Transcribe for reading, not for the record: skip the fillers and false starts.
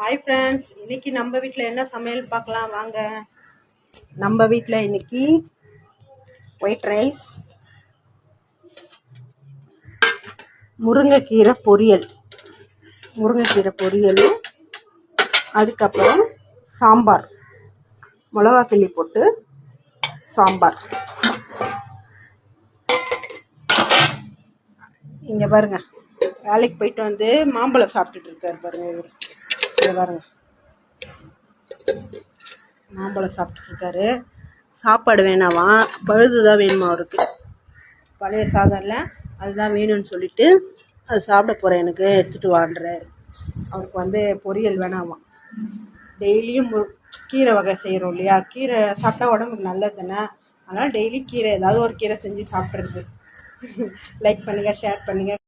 Hi friends, இன்னைக்கு நம்ம வீட்டில் என்ன சமையல் பார்க்கலாம் வாங்க. நம்ம வீட்டில் இன்னைக்கு ஒயிட் ரைஸ், முருங்கைக்கீரை பொரியல், அதுக்கப்புறம் சாம்பார், மிளகா கிள்ளி போட்டு சாம்பார். இங்கே பாருங்க, வேலைக்கு போயிட்டு வந்து மாம்பழம் சாப்பிட்டுட்டு இருக்காரு பாருங்க. இவர் இங்கே பாருங்க, மாம்பழம் சாப்பிட்டுட்டு இருக்காரு. சாப்பாடு வேணாமா, பழுதுதான் வேணுமா அவருக்கு. பழைய சாதம்ல அதுதான் வேணும்னு சொல்லிட்டு அது சாப்பிட போகிறேன், எனக்கு எடுத்துகிட்டு வாண்டுறாரு. அவருக்கு வந்து பொரியல் வேணாமா. டெய்லியும் கீரை வகை செய்கிறோம் இல்லையா, கீரை சாப்பிட்டா உடம்புக்கு நல்லது தானே. அதனால் டெய்லி கீரை ஏதாவது ஒரு கீரை செஞ்சு சாப்பிட்றது. லைக் பண்ணுங்கள், ஷேர் பண்ணுங்கள்.